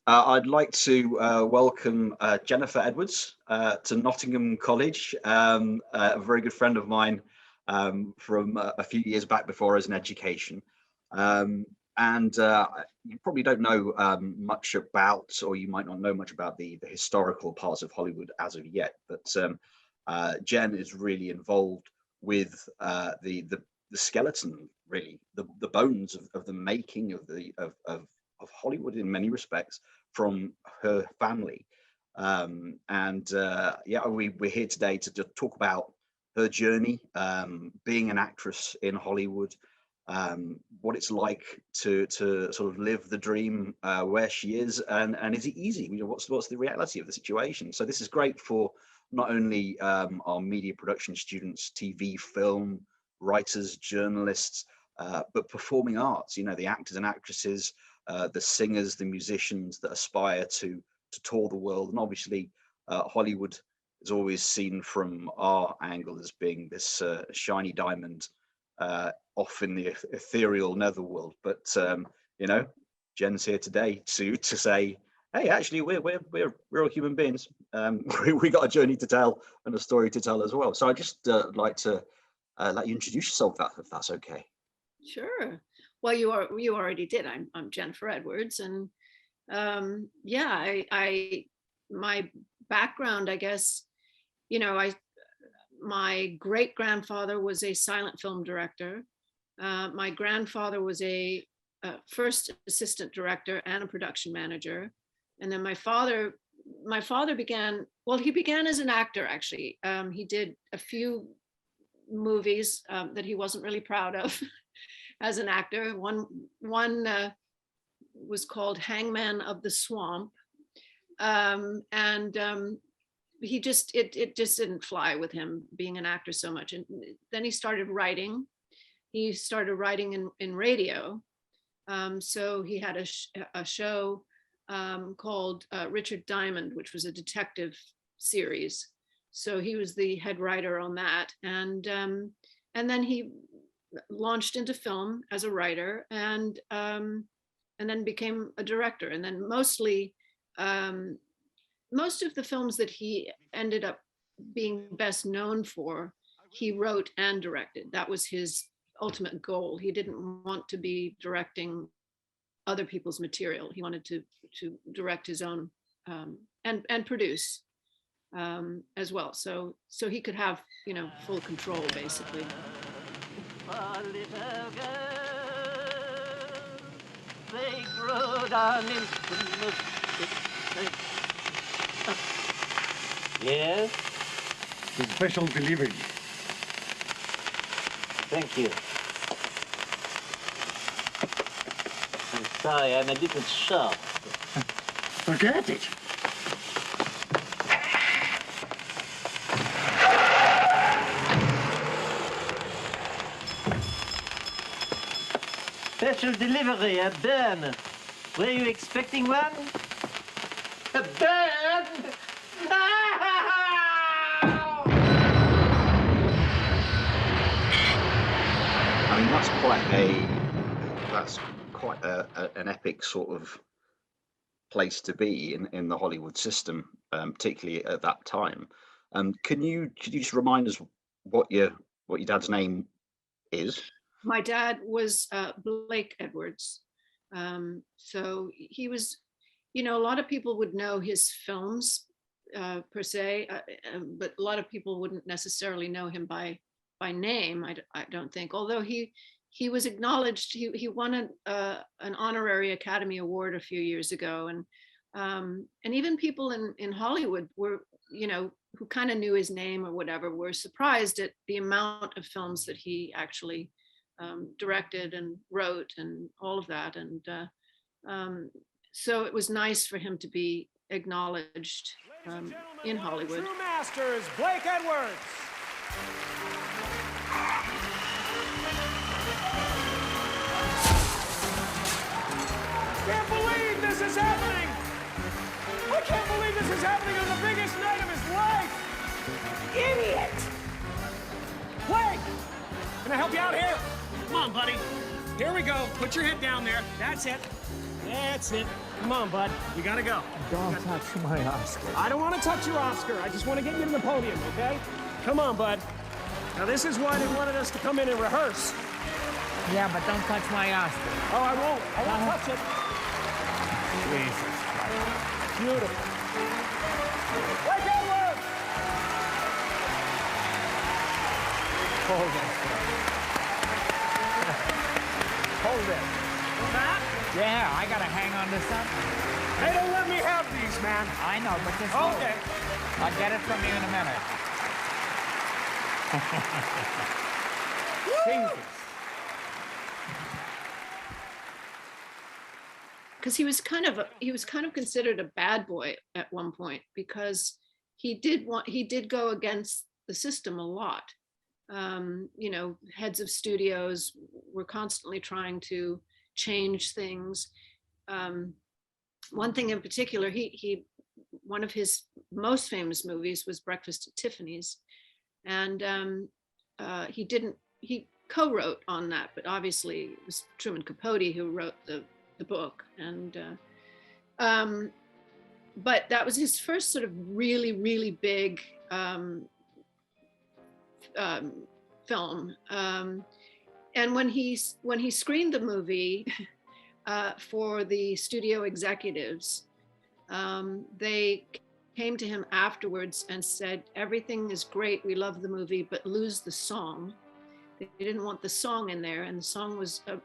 I'd like to welcome Jennifer Edwards to Nottingham College, a very good friend of mine from a few years back before as an education. Um, and you probably don't know much about, or you might not know much about the historical parts of Hollywood as of yet, but Jen is really involved with the skeleton, really, the bones of the making of Hollywood in many respects from her family. Yeah, we're here today to just talk about her journey, being an actress in Hollywood, what it's like to sort of live the dream where she is, and is it easy? You know, what's the reality of the situation? So this is great for not only our media production students, TV, film, writers, journalists, but performing arts. You know, the actors and actresses, the singers, the musicians that aspire to tour the world. And obviously, Hollywood is always seen from our angle as being this shiny diamond off in the ethereal netherworld. But you know, Jen's here today to say, hey, actually, we're real human beings. We got a journey to tell and a story to tell as well. So I just like to let you introduce yourself, if that's okay. Sure. Well, you already did. I'm Jennifer Edwards, and yeah, I my background, I guess, you know, my great grandfather was a silent film director. My grandfather was a first assistant director and a production manager, and then my father began. Well, he began as an actor actually. He did a few movies that he wasn't really proud of as an actor. One was called Hangman of the Swamp, and he just it just didn't fly with him being an actor so much. And then he started writing. He started writing in radio. So he had a show called Richard Diamond, which was a detective series. So he was the head writer on that, and then he launched into film as a writer, and then became a director. And then most of the films that he ended up being best known for, he wrote and directed. That was his ultimate goal. He didn't want to be directing other people's material. He wanted to direct his own and produce as well. So he could have, you know, full control basically. They grow down Yes? The special delivery. Thank you. I'm sorry, I'm a little short. Forget it. Special delivery, a burn. Were you expecting one? A burn? I mean, that's quite an epic sort of place to be in the Hollywood system, particularly at that time. Could you just remind us what your dad's name is? My dad was Blake Edwards. So he was, you know, a lot of people would know his films per se, but a lot of people wouldn't necessarily know him by name. I don't think. Although he was acknowledged. He won an honorary Academy Award a few years ago, and even people in Hollywood were, you know, who kind of knew his name or whatever, were surprised at the amount of films that he actually directed and wrote and all of that. And so it was nice for him to be acknowledged in Hollywood. True Masters, Blake Edwards. Can't believe this is happening! I can't believe this is happening on the biggest night of his life! Idiot! Blake! Can I help you out here? Come on, buddy. Here we go. Put your head down there. That's it. That's it. Come on, bud. You gotta go. Don't touch my Oscar. I don't want to touch your Oscar. I just want to get you to the podium, okay? Come on, bud. Now, this is why they wanted us to come in and rehearse. Yeah, but don't touch my Oscar. Oh, I won't. I won't touch it. Jesus Christ. Beautiful. Like Edward! Hold it. Hold it. That? Yeah, I gotta hang on to something. They don't let me have these, man. I know, but just hold Okay. it. I'll get it from you in a minute. Jesus. Because he was kind of considered a bad boy at one point, because he did go against the system a lot. You know, heads of studios were constantly trying to change things. One thing in particular, one of his most famous movies was Breakfast at Tiffany's, and he co-wrote on that, but obviously it was Truman Capote who wrote the book, and but that was his first sort of really big film, and when he screened the movie for the studio executives, they came to him afterwards and said, everything is great, we love the movie, but lose the song. They didn't want the song in there, and the song was a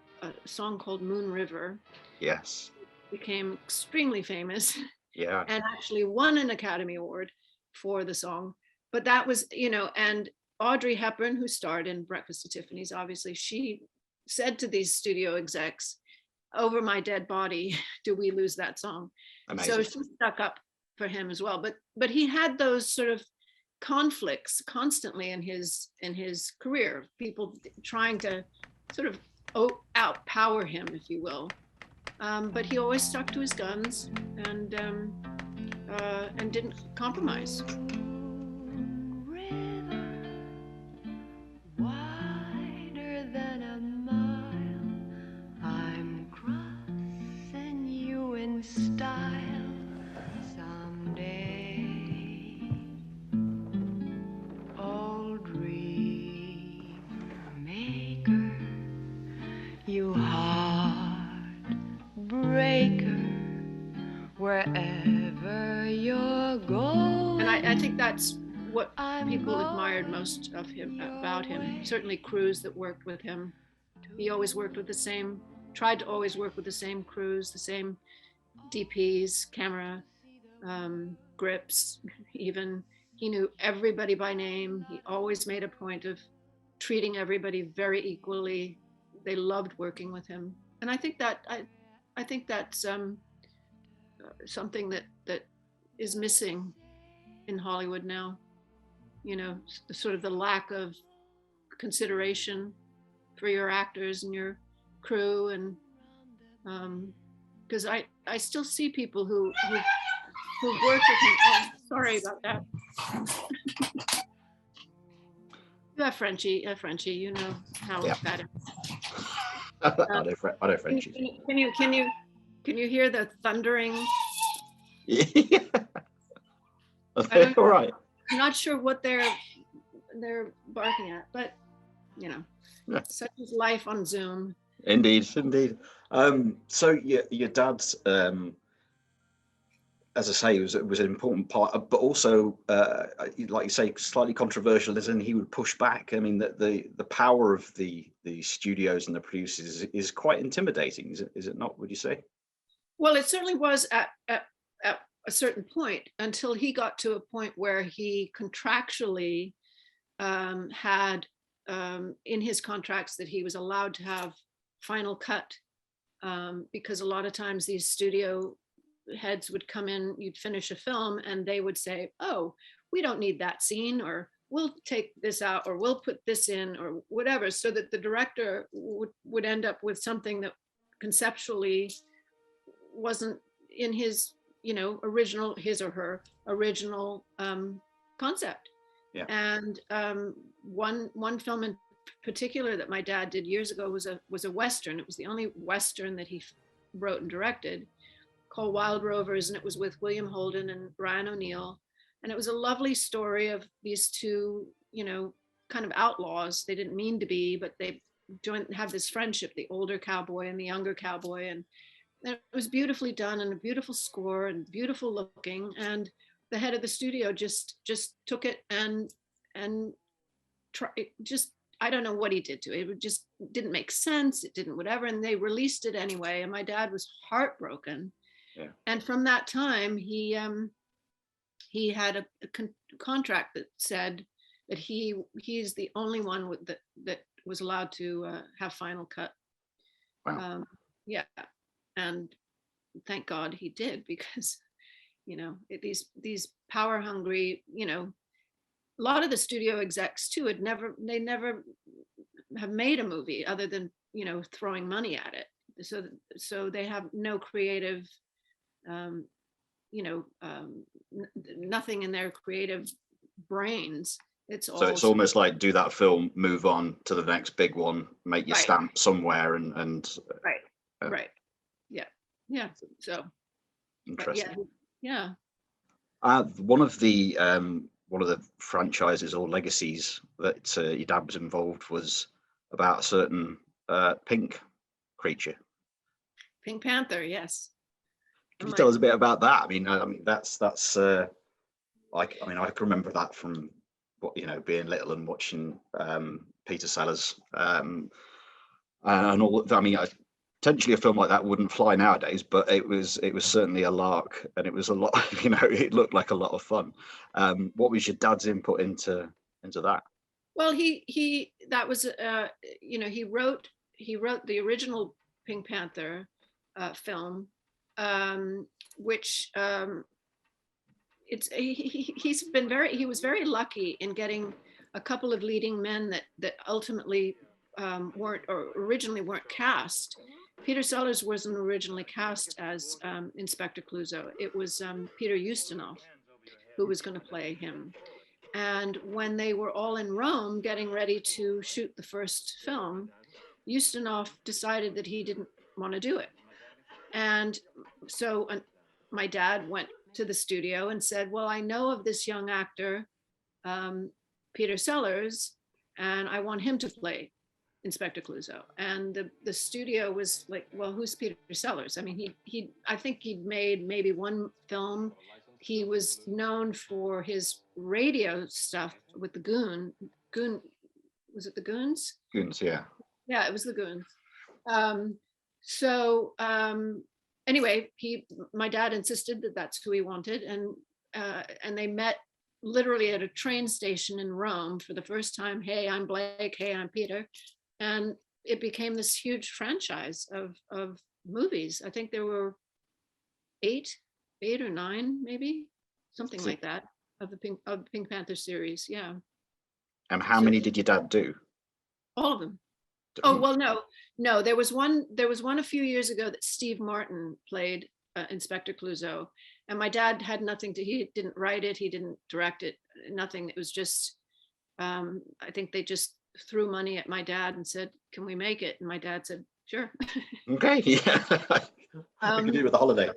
song called Moon River. Yes. Became extremely famous. Yeah. And actually won an Academy Award for the song. But that was, you know, and Audrey Hepburn, who starred in Breakfast at Tiffany's, obviously, she said to these studio execs, over my dead body, do we lose that song? Amazing. So she stuck up for him as well. But he had those sort of conflicts constantly in his career, people trying to sort of outpower him, if you will. But he always stuck to his guns and didn't compromise. Wider than a mile, I'm crossing you in style someday. Oh, dream maker, you heartbreaker, wherever you're going. And I think that's what people admired most of him, about him. Certainly crews that worked with him. He always worked with tried to always work with the same crews, the same DPs, camera, grips, even. He knew everybody by name. He always made a point of treating everybody very equally. They loved working with him. And I think that's something that is missing in Hollywood now. You know, sort of the lack of consideration for your actors and your crew, and because I still see people who work with him. Oh, sorry about that. You have Frenchie, you know how that is. I know Frenchies. Can you hear the thundering? Yeah. All right. I'm not sure what they're barking at, but you know, such is life on Zoom. Indeed. So your dad's, as I say, was an important part, but also, like you say, slightly controversial, as in he would push back. I mean, the power of the studios and the producers is quite intimidating. Is it not? Would you say? Well, it certainly was at a certain point, until he got to a point where he contractually had in his contracts that he was allowed to have final cut, because a lot of times these studio heads would come in, you'd finish a film and they would say, oh, we don't need that scene, or we'll take this out, or we'll put this in, or whatever, so that the director would end up with something that conceptually wasn't in his, you know, his or her original concept. Yeah. And one film in particular that my dad did years ago was a Western. It was the only Western that he wrote and directed, called Wild Rovers, and it was with William Holden and Ryan O'Neal. And it was a lovely story of these two, you know, kind of outlaws. They didn't mean to be, but they have this friendship, the older cowboy and the younger cowboy. And it was beautifully done, and a beautiful score, and beautiful looking. And the head of the studio just took it and just, I don't know what he did to it. It just didn't make sense. It didn't whatever. And they released it anyway. And my dad was heartbroken. Yeah. And from that time, he had a contract that said that he's the only one that was allowed to have final cut. Wow. Yeah. And thank God he did, because, you know, these power hungry, you know, a lot of the studio execs too they never have made a movie other than, you know, throwing money at it. So they have no creative, nothing in their creative brains. It's all, So it's almost like, do that film, move on to the next big one, make your Right. stamp somewhere, and right. Yeah. So interesting. yeah. One of the franchises or legacies that your dad was involved was about a certain pink creature. Pink Panther, yes. Can you tell us a bit about that? I mean, that's I can remember that from being little and watching Peter Sellers and all. I mean, potentially a film like that wouldn't fly nowadays, but it was certainly a lark, and it was a lot. It looked like a lot of fun. What was your dad's input into that? Well, he wrote the original Pink Panther film, which he was very lucky in getting a couple of leading men that ultimately originally weren't cast. Peter Sellers wasn't originally cast as Inspector Clouseau. It was Peter Ustinov who was going to play him. And when they were all in Rome getting ready to shoot the first film, Ustinov decided that he didn't want to do it. And so my dad went to the studio and said, well, I know of this young actor, Peter Sellers, and I want him to play Inspector Clouseau. And the studio was like, well, who's Peter Sellers? I mean, I think he'd made maybe one film. He was known for his radio stuff with the Goon, was it the Goons? Goons, yeah. Yeah, it was the Goons. Anyway, my dad insisted that that's who he wanted, and they met literally at a train station in Rome for the first time. Hey, I'm Blake. Hey, I'm Peter, and it became this huge franchise of movies. I think there were eight or nine, maybe something like that, of the Pink Panther series. Yeah. And how many did your dad do? All of them. Oh, well, no, there was one a few years ago that Steve Martin played Inspector Clouseau, and my dad had he didn't write it, he didn't direct it, nothing. It was just, I think they just threw money at my dad and said, can we make it? And my dad said, sure. Okay, yeah. I can do it with a holiday.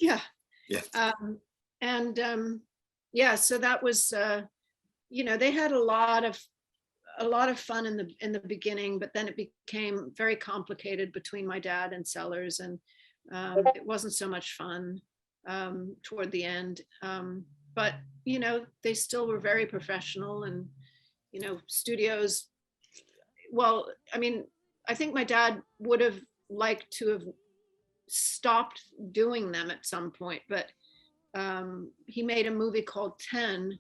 Yeah. Yeah. So that was, they had a lot of fun in the beginning, but then it became very complicated between my dad and Sellers, and it wasn't so much fun toward the end. But they still were very professional, and studios. Well, I mean, I think my dad would have liked to have stopped doing them at some point, but he made a movie called 10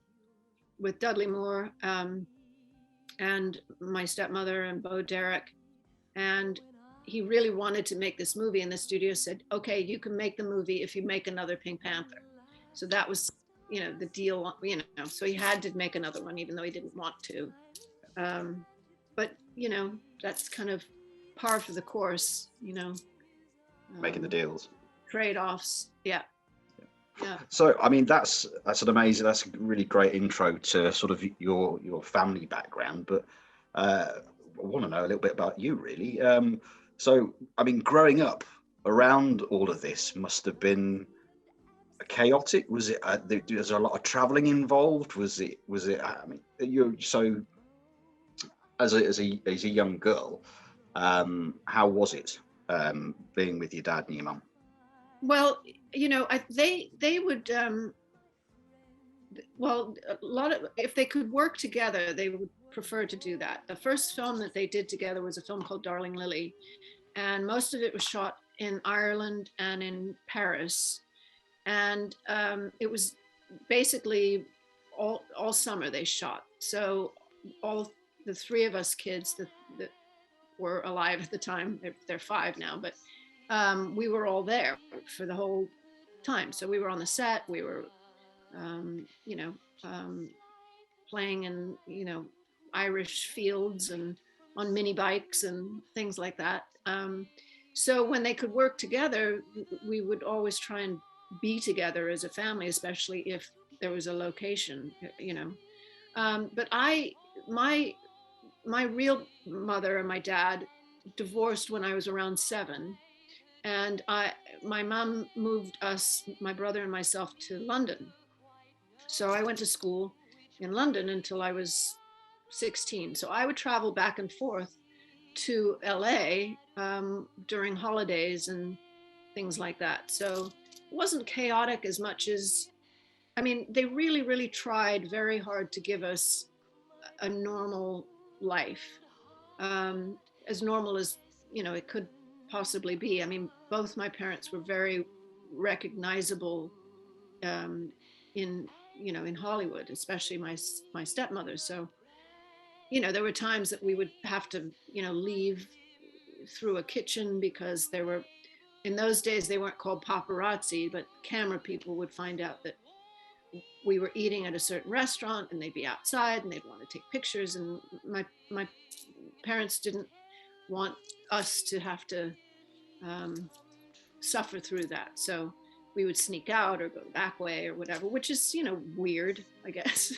with Dudley Moore and my stepmother and Bo Derek, and he really wanted to make this movie, and the studio said, okay, you can make the movie if you make another Pink Panther. So that was the deal, so he had to make another one even though he didn't want to, but that's kind of par for the course, Making the deals, trade-offs. Yeah. So I mean, that's a really great intro to sort of your family background, but I want to know a little bit about you, really. So I mean, growing up, around all of this must have been chaotic. Was it? Was there a lot of traveling involved? Was it? I mean, you so as a young girl, how was it being with your dad and your mum? Well, they would, well, a lot of, if they could work together, they would prefer to do that. The first film that they did together was a film called Darling Lily, and most of it was shot in Ireland and in Paris. And it was basically all summer they shot. So all the three of us kids that were alive at the time, they're five now, but we were all there for the whole time. So we were on the set, we were, playing in, Irish fields and on mini bikes and things like that. So when they could work together, we would always try and be together as a family, especially if there was a location, But my real mother and my dad divorced when I was around 7, and my mom moved us, my brother and myself, to London. So I went to school in London until I was 16. So I would travel back and forth to LA during holidays and things like that. So it wasn't chaotic as much as, I mean, they really, really tried very hard to give us a normal life, as normal as, it could possibly be. I mean, both my parents were very recognizable in, in Hollywood, especially my stepmother. So, there were times that we would have to, leave through a kitchen because there were, in those days, they weren't called paparazzi, but camera people would find out that we were eating at a certain restaurant and they'd be outside and they'd want to take pictures. And my parents didn't want us to have to suffer through that. So we would sneak out or go the back way or whatever, which is, weird, I guess,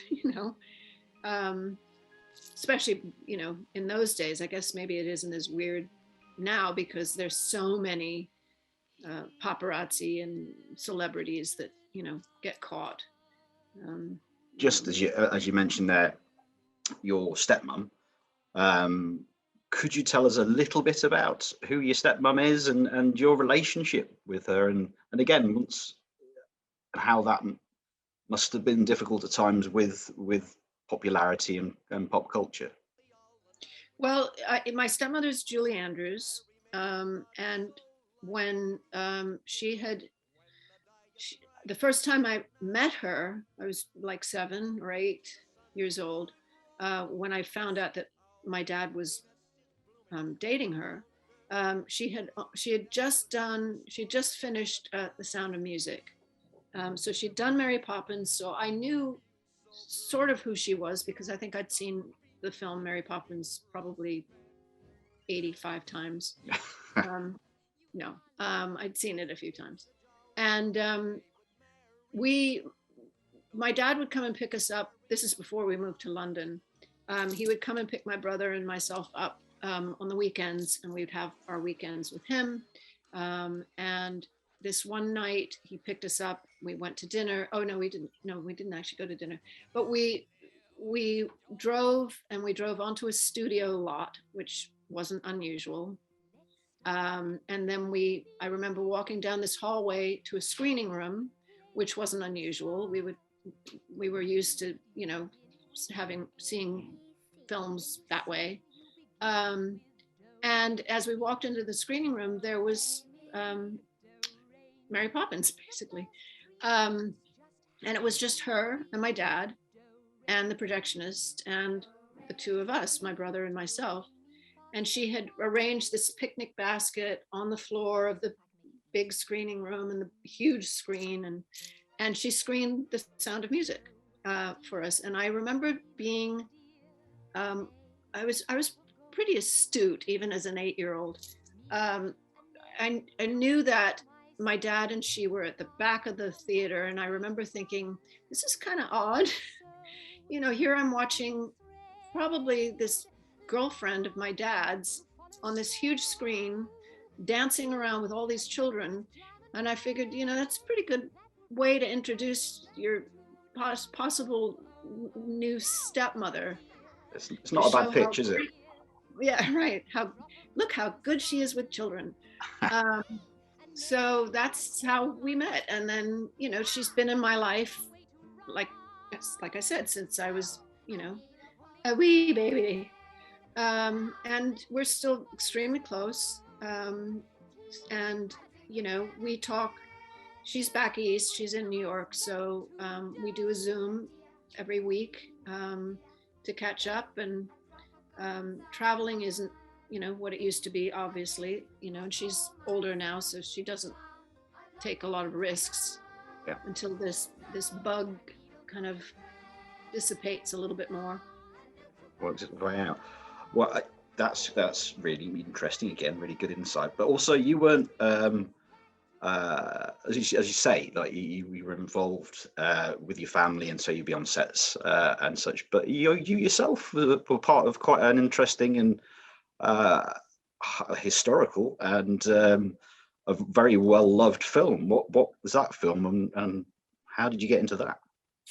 especially, in those days. I guess maybe it isn't as weird now because there's so many paparazzi and celebrities that, get caught. Just as you mentioned there, your stepmom. Could you tell us a little bit about who your stepmom is and your relationship with her, and again, how that must have been difficult at times with popularity and pop culture? Well, my stepmother's Julie Andrews, and when the first time I met her, I was like 7 or 8 years old, when I found out that my dad was dating her. She had just finished The Sound of Music. So she'd done Mary Poppins. So I knew sort of who she was because I think I'd seen the film Mary Poppins probably 85 times. No, I'd seen it a few times. And my dad would come and pick us up. This is before we moved to London. He would come and pick my brother and myself up on the weekends, and we'd have our weekends with him. And this one night he picked us up. We went to dinner. Oh no, we didn't. No, we didn't actually go to dinner. But we drove, and we drove onto a studio lot, which wasn't unusual. And then I remember walking down this hallway to a screening room, which wasn't unusual. We were used to, seeing films that way. And as we walked into the screening room, there was Mary Poppins, basically. And it was just her and my dad and the projectionist and the two of us, my brother and myself. And she had arranged this picnic basket on the floor of the big screening room and the huge screen. And she screened The Sound of Music for us. And I remember being, I was pretty astute, even as an 8-year-old. I knew that my dad and she were at the back of the theater. And I remember thinking, this is kind of odd. Here I'm watching probably this girlfriend of my dad's on this huge screen dancing around with all these children. And I figured, that's a pretty good way to introduce your possible new stepmother. It's not a bad pitch, is it? Yeah, right. Look how good she is with children. So that's how we met. And then, she's been in my life, like I said, since I was, a wee baby. And we're still extremely close. And, we talk. She's back east, she's in New York. So we do a Zoom every week to catch up. And traveling isn't, what it used to be, obviously, and she's older now, so she doesn't take a lot of risks until this bug kind of dissipates a little bit more. Works its way out. Well, that's really interesting. Again, really good insight. But also, you weren't, as you say, like you were involved with your family, and so you'd be on sets and such. But you yourself were part of quite an interesting and historical and a very well loved film. What was that film, and how did you get into that?